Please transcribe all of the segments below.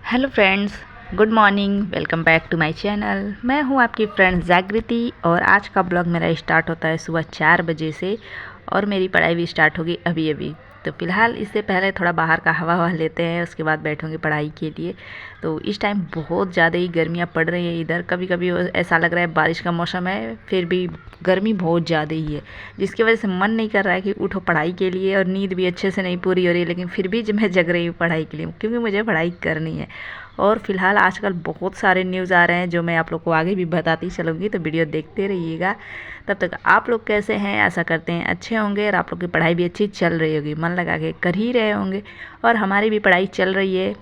Hello friends, good morning. Welcome back to my channel. मैं हूं आपकी फ्रेंड जागृति और आज का ब्लॉग मेरा स्टार्ट होता है सुबह 4 बजे से और मेरी पढ़ाई भी स्टार्ट होगी अभी अभी। तो फ़िलहाल इससे पहले थोड़ा बाहर का हवा हवा लेते हैं, उसके बाद बैठूंगी पढ़ाई के लिए। तो इस टाइम बहुत ज़्यादा ही गर्मियाँ पड़ रही है इधर। कभी कभी ऐसा लग रहा है बारिश का मौसम है, फिर भी गर्मी बहुत ज़्यादा ही है, जिसकी वजह से मन नहीं कर रहा है कि उठो पढ़ाई के लिए। और नींद भी अच्छे से नहीं पूरी हो रही है, लेकिन फिर भी मैं जग रही हूँ पढ़ाई के लिए, क्योंकि मुझे पढ़ाई करनी है। और फिलहाल आजकल बहुत सारे न्यूज़ आ रहे हैं जो मैं आप लोग को आगे भी बताती चलूँगी, तो वीडियो देखते रहिएगा। तब तक आप लोग कैसे हैं, आशा करते हैं अच्छे होंगे और आप लोग की पढ़ाई भी अच्छी चल रही होगी, मन लगा के कर ही रहे होंगे। और हमारी भी पढ़ाई चल रही है।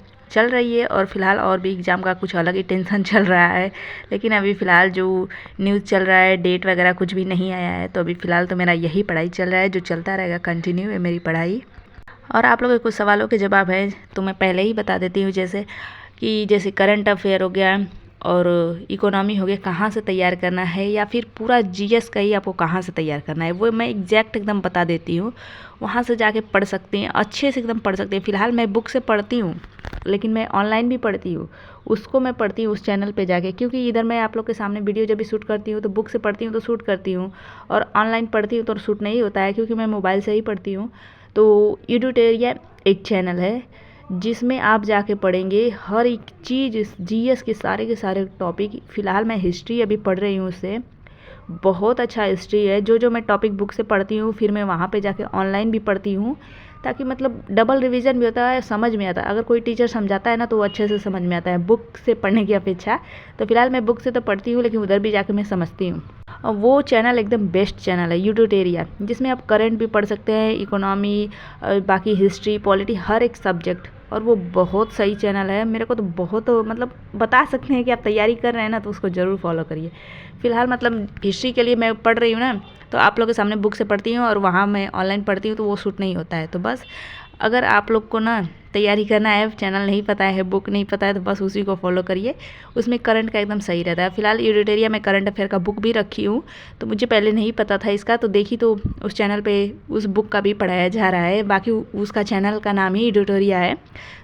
और फिलहाल और भी एग्ज़ाम का कुछ अलग ही टेंशन चल रहा है, लेकिन अभी फ़िलहाल जो न्यूज़ चल रहा है, डेट वगैरह कुछ भी नहीं आया है। तो अभी फ़िलहाल तो मेरा यही पढ़ाई चल रहा है, जो चलता रहेगा, कंटिन्यू है मेरी पढ़ाई। और आप लोगों के कुछ सवालों के जवाब हैं तो मैं पहले ही बता देती हूँ, जैसे करंट अफेयर हो गया और इकोनॉमी हो गया, कहाँ से तैयार करना है, या फिर पूरा जीएस का ही आपको कहाँ से तैयार करना है, वो मैं एग्जैक्ट एकदम बता देती हूँ। वहाँ से जाके पढ़ सकते हैं, अच्छे से एकदम पढ़ सकते हैं। फ़िलहाल मैं बुक से पढ़ती हूँ, लेकिन मैं ऑनलाइन भी पढ़ती हूँ। उसको मैं पढ़ती हूँ उस चैनल पे जाके, क्योंकि इधर मैं आप लोग के सामने वीडियो जब भी शूट करती हूँ तो बुक से पढ़ती हूँ तो शूट करती हूँ, और ऑनलाइन पढ़ती हूँ तो शूट नहीं होता है, क्योंकि मैं मोबाइल से ही पढ़ती हूँ। तो यूट्यूटेरिया एक चैनल है जिसमें आप जाके पढ़ेंगे हर एक चीज़, जीएस के सारे टॉपिक। फ़िलहाल मैं हिस्ट्री अभी पढ़ रही हूँ, उससे बहुत अच्छा हिस्ट्री है। जो मैं टॉपिक बुक से पढ़ती हूँ, फिर मैं वहाँ पे जाके ऑनलाइन भी पढ़ती हूँ, ताकि मतलब डबल रिवीजन भी होता है, समझ में आता है। अगर कोई टीचर समझाता है ना तो वो अच्छे से समझ में आता है बुक से पढ़ने की अपेक्षा। तो फिलहाल मैं बुक से तो पढ़ती हूँ, लेकिन उधर भी जाके मैं समझती हूँ। और वो चैनल एकदम बेस्ट चैनल है, यूट्यूटेरिया, जिसमें आप करंट भी पढ़ सकते हैं, इकोनॉमी, बाकी हिस्ट्री, पॉलिटी, हर एक सब्जेक्ट। और वो बहुत सही चैनल है, मेरे को तो बहुत मतलब बता सकते हैं कि आप तैयारी कर रहे हैं ना तो उसको ज़रूर फॉलो करिए। फ़िलहाल मतलब हिस्ट्री के लिए मैं पढ़ रही हूँ ना, तो आप लोगों के सामने बुक से पढ़ती हूँ और वहाँ मैं ऑनलाइन पढ़ती हूँ, तो वो शूट नहीं होता है। तो बस अगर आप लोग को ना तैयारी करना है, चैनल नहीं पता है, बुक नहीं पता है, तो बस उसी को फॉलो करिए। उसमें करंट का एकदम सही रहता है। फ़िलहाल यूट्यूटेरिया में करंट अफेयर का बुक भी रखी हूँ, तो मुझे पहले नहीं पता था इसका, तो देखी तो उस चैनल पे उस बुक का भी पढ़ाया जा रहा है। बाकी उसका चैनल का नाम ही यूट्यूटेरिया है,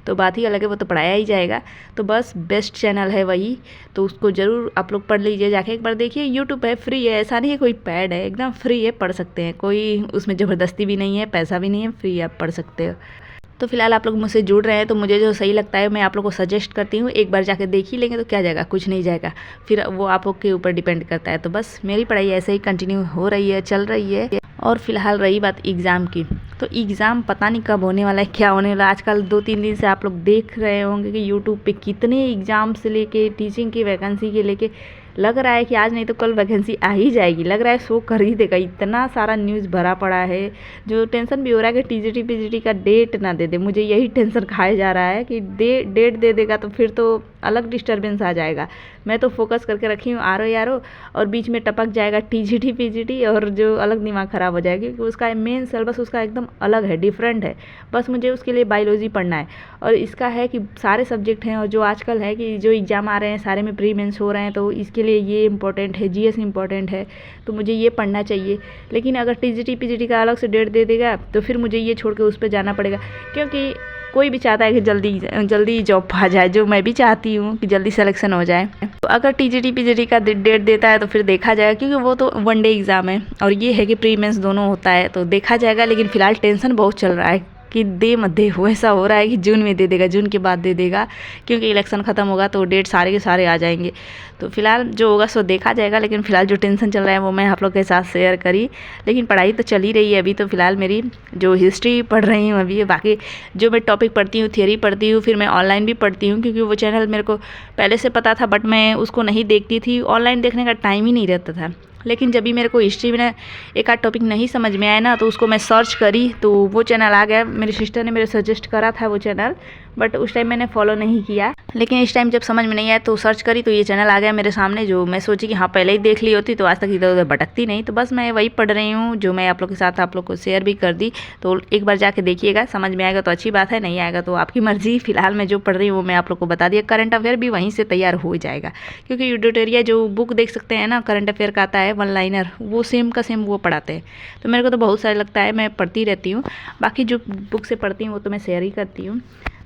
तो बात ही अलग है, वो तो पढ़ाया ही जाएगा। तो बस बेस्ट चैनल है वही, तो उसको ज़रूर आप लोग पढ़ लीजिए जाके एक बार। देखिए यूट्यूब है, फ्री है, ऐसा नहीं है कोई पैड है, एकदम फ्री है, पढ़ सकते हैं। कोई उसमें ज़बरदस्ती भी नहीं है, पैसा भी नहीं है, फ्री आप पढ़ सकते हो। तो फिलहाल आप लोग मुझसे जुड़ रहे हैं, तो मुझे जो सही लगता है मैं आप लोग को सजेस्ट करती हूँ। एक बार जाके देख ही लेंगे तो क्या जाएगा, कुछ नहीं जाएगा, फिर वो आप लोग के ऊपर डिपेंड करता है। तो बस मेरी पढ़ाई ऐसे ही कंटिन्यू हो रही है, चल रही है। और फिलहाल रही बात एग्ज़ाम की, तो एग्ज़ाम पता नहीं कब होने वाला है, क्या होने वाला है। आजकल 2-3 दिन से आप लोग देख रहे होंगे कि यूट्यूब पे कितने एग्ज़ाम से लेके टीचिंग की वैकेंसी के लेके लग रहा है कि आज नहीं तो कल वैकेंसी आ ही जाएगी, लग रहा है शो कर ही देगा। इतना सारा न्यूज़ भरा पड़ा है, जो टेंशन भी हो रहा है कि टीजीटी पीजीटी का डेट ना दे दे। मुझे यही टेंशन खाया जा रहा है कि डेट दे देगा तो फिर तो अलग डिस्टर्बेंस आ जाएगा। मैं तो फोकस करके रखी हूँ आर ओ यार ओ, और बीच में टपक जाएगा टीजीटी पीजीटी, और जो अलग दिमाग ख़राब हो जाएगा, क्योंकि उसका मेन सिलेबस उसका एकदम अलग है, डिफरेंट है। बस मुझे उसके लिए बायोलॉजी पढ़ना है, और इसका है कि सारे सब्जेक्ट हैं, और जो आजकल है कि जो एग्ज़ाम आ रहे हैं सारे में प्री मेंस हो रहे हैं, तो इसके लिए ये इंपॉर्टेंट है, जीएस इंपॉर्टेंट है, तो मुझे ये पढ़ना चाहिए। लेकिन अगर टीजीटी पीजीटी का अलग से डेट दे देगा तो फिर मुझे ये छोड़ के उस पर जाना पड़ेगा, क्योंकि कोई भी चाहता है कि जल्दी जॉब पा जाए, जो मैं भी चाहती हूँ कि जल्दी सिलेक्शन हो जाए। तो अगर टीजीटी पीजीटी का डेट देता है तो फिर देखा जाएगा, क्योंकि वो तो वनडे एग्ज़ाम है, और ये है कि प्री मेंस दोनों होता है, तो देखा जाएगा। लेकिन फ़िलहाल टेंशन बहुत चल रहा है कि दे मत दे, हो ऐसा हो रहा है कि जून में दे देगा, जून के बाद दे देगा, क्योंकि इलेक्शन ख़त्म होगा तो डेट सारे के सारे आ जाएंगे। तो फिलहाल जो होगा सो देखा जाएगा, लेकिन फ़िलहाल जो टेंशन चल रहा है वो मैं आप लोग के साथ शेयर करी। लेकिन पढ़ाई तो चल ही रही है अभी। तो फिलहाल मेरी जो हिस्ट्री पढ़ रही हूँ अभी, बाकी जो मैं टॉपिक पढ़ती हूँ, थियरी पढ़ती हूँ, फिर मैं ऑनलाइन भी पढ़ती हूँ, क्योंकि वो चैनल मेरे को पहले से पता था, बट मैं उसको नहीं देखती थी, ऑनलाइन देखने का टाइम ही नहीं रहता था। लेकिन जब भी मेरे को हिस्ट्री में एक आध टॉपिक नहीं समझ में आया ना, तो उसको मैं सर्च करी तो वो चैनल आ गया। मेरी सिस्टर ने मेरे सजेस्ट करा था वो चैनल, बट उस टाइम मैंने फॉलो नहीं किया। लेकिन इस टाइम जब समझ में नहीं आया तो सर्च करी, तो ये चैनल आ गया मेरे सामने, जो मैं सोची कि हाँ पहले ही देख ली होती तो आज तक इधर उधर भटकती नहीं। तो बस मैं वही पढ़ रही हूँ, जो मैं आप लोग के साथ आप लोग को शेयर भी कर दी। तो एक बार जाके देखिएगा, समझ में आएगा तो अच्छी बात है, नहीं आएगा तो आपकी मर्जी। फिलहाल मैं जो पढ़ रही हूँ वो मैं आप लोग को बता दिया। करंट अफेयर भी वहीं से तैयार हो जाएगा, क्योंकि यूट्यूटेरिया जो बुक देख सकते हैं ना, करंट अफेयर का आता है वन लाइनर, वो सेम का सेम वो पढ़ाते हैं। तो मेरे को तो बहुत सारा लगता है, मैं पढ़ती रहती हूँ। बाकी जो बुक से पढ़ती हूँ वो तो मैं शेयर ही करती हूँ।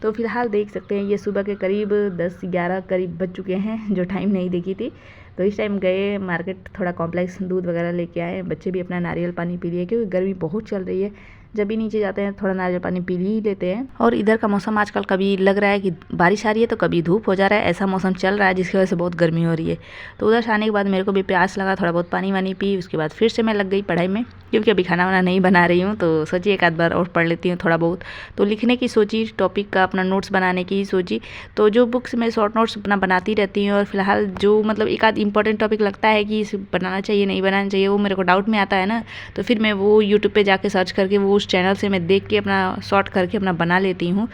तो फ़िलहाल देख सकते हैं ये सुबह के करीब 10-11 करीब बज चुके हैं, जो टाइम नहीं देखी थी। तो इस टाइम गए मार्केट, थोड़ा कॉम्प्लेक्स दूध वगैरह लेके आए। बच्चे भी अपना नारियल पानी पी लिए क्योंकि गर्मी बहुत चल रही है। जब भी नीचे जाते हैं थोड़ा नारियल पानी पी ही लेते हैं। और इधर का मौसम आजकल कभी लग रहा है कि बारिश आ रही है तो कभी धूप हो जा रहा है, ऐसा मौसम चल रहा है जिसकी वजह से बहुत गर्मी हो रही है। तो उधर से आने के बाद मेरे को भी प्यास लगा, थोड़ा बहुत पानी वानी पी, उसके बाद फिर से मैं लग गई पढ़ाई में, क्योंकि अभी खाना वाना नहीं बना रही हूँ। तो सोची एक आध बार और पढ़ लेती हूँ थोड़ा बहुत। तो लिखने की सोची, टॉपिक का अपना नोट्स बनाने की सोची। तो जो बुक्स में शॉर्ट नोट्स अपना बनाती रहती हूँ, और फिलहाल जो मतलब एक आध इंपॉर्टेंट टॉपिक लगता है कि इसे बनाना चाहिए नहीं बनाना चाहिए, वो मेरे को डाउट में आता है ना, तो फिर मैं वो यूट्यूब पे जाके सर्च करके वो उस चैनल से मैं देख के अपना शॉर्ट करके अपना बना लेती हूँ,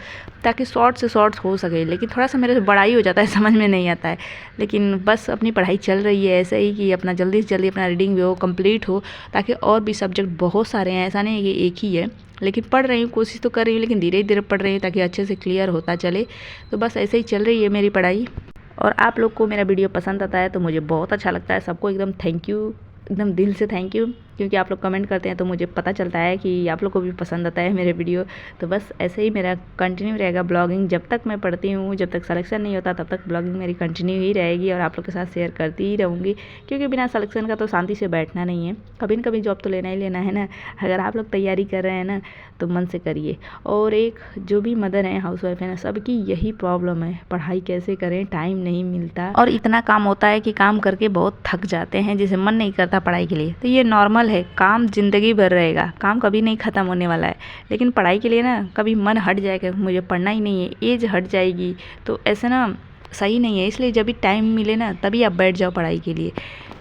ताकि शॉर्ट से शॉर्ट हो सके। लेकिन थोड़ा सा मेरे से बड़ा ही हो जाता है, समझ में नहीं आता है। लेकिन बस अपनी पढ़ाई चल रही है ऐसे ही कि अपना जल्दी से जल्दी अपना रीडिंग भी हो, कंप्लीट हो, ताकि और भी सब्जेक्ट बहुत सारे हैं, ऐसा नहीं है कि एक ही है। लेकिन पढ़ रही हूँ, कोशिश तो कर रही हूँ, लेकिन धीरे धीरे पढ़ रही हूँ ताकि अच्छे से क्लियर होता चले। तो बस ऐसे ही चल रही है मेरी पढ़ाई। और आप लोग को मेरा वीडियो पसंद आता है तो मुझे बहुत अच्छा लगता है। सबको एकदम थैंक यू, एकदम दिल से थैंक यू, क्योंकि आप लोग कमेंट करते हैं तो मुझे पता चलता है कि आप लोग को भी पसंद आता है मेरे वीडियो। तो बस ऐसे ही मेरा कंटिन्यू रहेगा ब्लॉगिंग। जब तक मैं पढ़ती हूँ, जब तक सिलेक्शन नहीं होता, तब तक ब्लॉगिंग मेरी कंटिन्यू ही रहेगी और आप लोग के साथ शेयर करती ही रहूँगी, क्योंकि बिना सिलेक्शन का तो शांति से बैठना नहीं है। कभी न कभी जॉब तो लेना ही लेना है ना। अगर आप लोग तैयारी कर रहे हैं ना तो मन से करिए। और एक जो भी मदर है, हाउस वाइफ है ना, सबकी यही प्रॉब्लम है, पढ़ाई कैसे करें, टाइम नहीं मिलता और इतना काम होता है कि काम करके बहुत थक जाते हैं, जिसे मन नहीं करता पढ़ाई के लिए। तो ये नॉर्मल है, काम ज़िंदगी भर रहेगा, काम कभी नहीं ख़त्म होने वाला है। लेकिन पढ़ाई के लिए ना कभी मन हट जाएगा, मुझे पढ़ना ही नहीं है, एज हट जाएगी, तो ऐसे ना सही नहीं है। इसलिए जब भी टाइम मिले ना तभी आप बैठ जाओ पढ़ाई के लिए,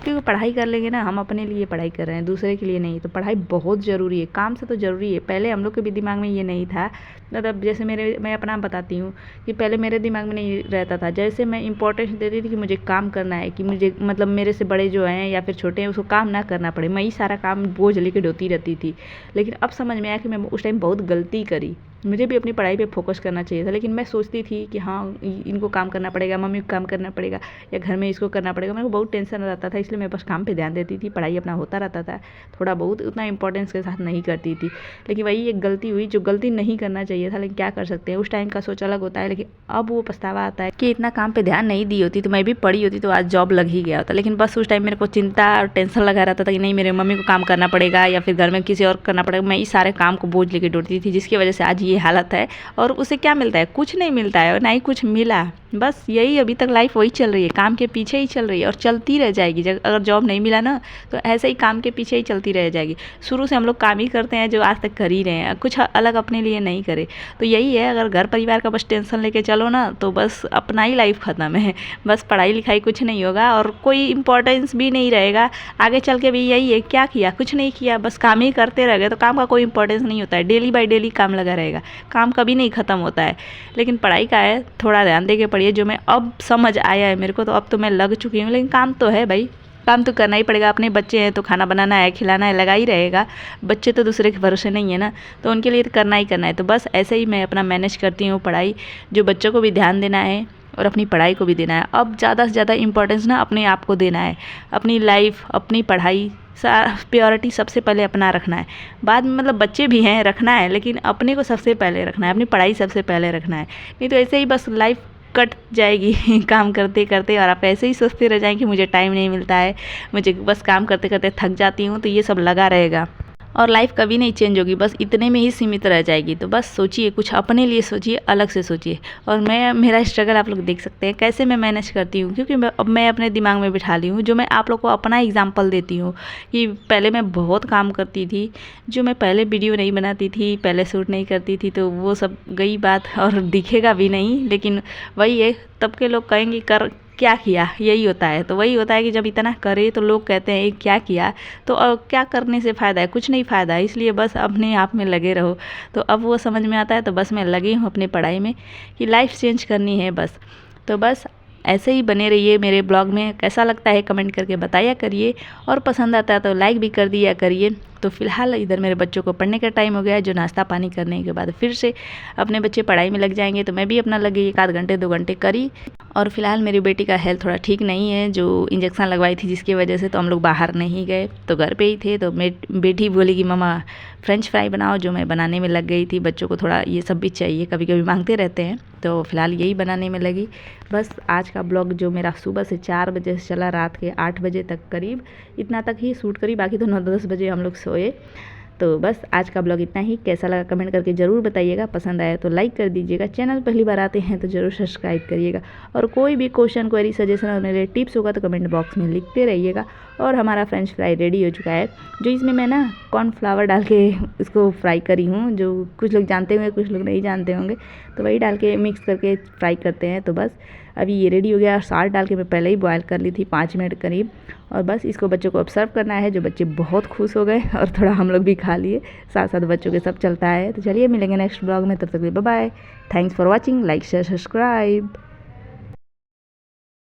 क्योंकि पढ़ाई कर लेंगे ना, हम अपने लिए पढ़ाई कर रहे हैं, दूसरे के लिए नहीं। तो पढ़ाई बहुत ज़रूरी है, काम से तो ज़रूरी है। पहले हम लोग के भी दिमाग में ये नहीं था, मतलब जैसे मैं अपना बताती हूँ कि पहले मेरे दिमाग में नहीं रहता था। जैसे मैं इंपॉर्टेंस देती थी कि मुझे काम करना है, कि मुझे मतलब मेरे से बड़े जो हैं या फिर छोटे हैं उसको काम ना करना पड़े, मैं ही सारा काम बोझ लेके ढोती रहती थी। लेकिन अब समझ में आया कि मैं उस टाइम बहुत गलती करी, मुझे भी अपनी पढ़ाई पे फोकस करना चाहिए था। लेकिन मैं सोचती थी कि हाँ इनको काम करना पड़ेगा, मम्मी को काम करना पड़ेगा, या घर में इसको करना पड़ेगा। मेरे को बहुत टेंशन रहता था, इसलिए मैं बस काम पे ध्यान देती थी, पढ़ाई अपना होता रहता था थोड़ा बहुत, उतना इंपॉर्टेंस के साथ नहीं करती थी। लेकिन वही एक गलती हुई जो गलती नहीं करना चाहिए था। लेकिन क्या कर सकते हैं, उस टाइम का सोच अलग होता है। लेकिन अब वो पछतावा आता है कि इतना काम पे ध्यान नहीं दी होती तो मैं भी पढ़ी होती तो आज जॉब लग ही गया होता। लेकिन बस उस टाइम मेरे को चिंता और टेंशन लगा रहता था कि नहीं मेरे मम्मी को काम करना पड़ेगा या फिर घर में किसी और करना पड़ेगा। मैं इस सारे काम को बोझ लेके दौड़ती थी, जिसकी वजह से आज ये हालत है। और उसे क्या मिलता है, कुछ नहीं मिलता है और ना ही कुछ मिला। बस यही अभी तक लाइफ वही चल रही है, काम के पीछे ही चल रही है और चलती रह जाएगी। अगर जॉब नहीं मिला ना तो ऐसे ही काम के पीछे ही चलती रह जाएगी। शुरू से हम लोग काम ही करते हैं जो आज तक कर ही रहे हैं, कुछ अलग अपने लिए नहीं करे। तो यही है, अगर घर परिवार का बस टेंशन लेके चलो ना तो बस अपना ही लाइफ ख़त्म है। बस पढ़ाई लिखाई कुछ नहीं होगा और कोई इंपॉर्टेंस भी नहीं रहेगा आगे चल के भी। यही है, क्या किया, कुछ नहीं किया, बस काम ही करते रह गए तो काम का कोई इंपॉर्टेंस नहीं होता है। डेली बाय डेली काम लगा रहेगा, काम कभी नहीं ख़त्म होता है। लेकिन पढ़ाई का है, थोड़ा ध्यान दे के पढ़िए, जो मैं अब समझ आया है मेरे को। तो अब तो मैं लग चुकी हूँ, लेकिन काम तो है भाई, काम तो करना ही पड़ेगा। अपने बच्चे हैं तो खाना बनाना है, खिलाना है, लगा ही रहेगा। बच्चे तो दूसरे के भरोसे नहीं है ना, तो उनके लिए तो करना ही करना है। तो बस ऐसे ही मैं अपना मैनेज करती हूँ पढ़ाई, जो बच्चों को भी ध्यान देना है और अपनी पढ़ाई को भी देना है। अब ज़्यादा से ज़्यादा इंपॉर्टेंस ना अपने आप को देना है, अपनी लाइफ, अपनी पढ़ाई, प्योरिटी सबसे पहले अपना रखना है। बाद में मतलब बच्चे भी हैं रखना है, लेकिन अपने को सबसे पहले रखना है, अपनी पढ़ाई सबसे पहले रखना है। नहीं तो ऐसे ही बस लाइफ कट जाएगी काम करते करते, और आप ऐसे ही सोचते रह जाएंगे कि मुझे टाइम नहीं मिलता है, मुझे बस काम करते करते थक जाती हूँ। तो ये सब लगा रहेगा और लाइफ कभी नहीं चेंज होगी, बस इतने में ही सीमित रह जाएगी। तो बस सोचिए, कुछ अपने लिए सोचिए, अलग से सोचिए। और मेरा स्ट्रगल आप लोग देख सकते हैं कैसे मैं मैनेज करती हूँ, क्योंकि अब मैं अपने दिमाग में बिठा ली हूँ। जो मैं आप लोग को अपना एग्जांपल देती हूँ कि पहले मैं बहुत काम करती थी, जो मैं पहले वीडियो नहीं बनाती थी, पहले शूट नहीं करती थी, तो वो सब गई बात और दिखेगा भी नहीं। लेकिन वही है, तब के लोग कहेंगे कर क्या किया, यही होता है। तो वही होता है कि जब इतना करे तो लोग कहते हैं क्या किया, तो क्या करने से फ़ायदा है, कुछ नहीं फ़ायदा है। इसलिए बस अपने आप में लगे रहो। तो अब वो समझ में आता है, तो बस मैं लगी हूँ अपनी पढ़ाई में कि लाइफ चेंज करनी है बस। तो बस ऐसे ही बने रहिए मेरे ब्लॉग में। कैसा लगता है कमेंट करके बताया करिए, और पसंद आता है तो लाइक भी कर दिया करिए। तो फिलहाल इधर मेरे बच्चों को पढ़ने का टाइम हो गया है, जो नाश्ता पानी करने के बाद फिर से अपने बच्चे पढ़ाई में लग जाएंगे। तो मैं भी अपना लगी 1 आध घंटे 2 घंटे करी और फ़िलहाल मेरी बेटी का हेल्थ थोड़ा ठीक नहीं है, जो इंजेक्शन लगवाई थी जिसकी वजह से, तो हम लोग बाहर नहीं गए, तो घर पे ही थे। तो बेटी बोली कि मम्मा फ्रेंच फ्राई बनाओ, जो मैं बनाने में लग गई थी। बच्चों को थोड़ा ये सब भी चाहिए, कभी कभी मांगते रहते हैं, तो फ़िलहाल यही बनाने में लगी। बस आज का ब्लॉग जो मेरा सुबह से 4 बजे से चला, रात के 8 बजे तक करीब, इतना तक ही शूट करी, बाकी तो 9-10 बजे हम लोग सोए। तो बस आज का ब्लॉग इतना ही। कैसा लगा कमेंट करके ज़रूर बताइएगा, पसंद आया तो लाइक कर दीजिएगा, चैनल पहली बार आते हैं तो ज़रूर सब्सक्राइब करिएगा, और कोई भी क्वेश्चन, क्वेरी, सजेशन और मेरे टिप्स होगा तो कमेंट बॉक्स में लिखते रहिएगा। और हमारा फ्रेंच फ्राई रेडी हो चुका है, जो इसमें मैं ना कॉर्नफ्लावर डाल के इसको फ्राई करी हूँ, जो कुछ लोग जानते होंगे कुछ लोग नहीं जानते होंगे, तो वही डाल के मिक्स करके फ्राई करते हैं। तो बस अभी ये रेडी हो गया। साल्ट डाल के मैं पहले ही बॉयल कर ली थी 5 मिनट करीब, और बस इसको बच्चों को अब सर्व करना है, जो बच्चे बहुत खुश हो गए, और थोड़ा हम लोग भी खा लिए, साथ साथ बच्चों के सब चलता है। तो चलिए मिलेंगे नेक्स्ट ब्लॉग में, तब तक bye bye. Thanks for watching, like share subscribe.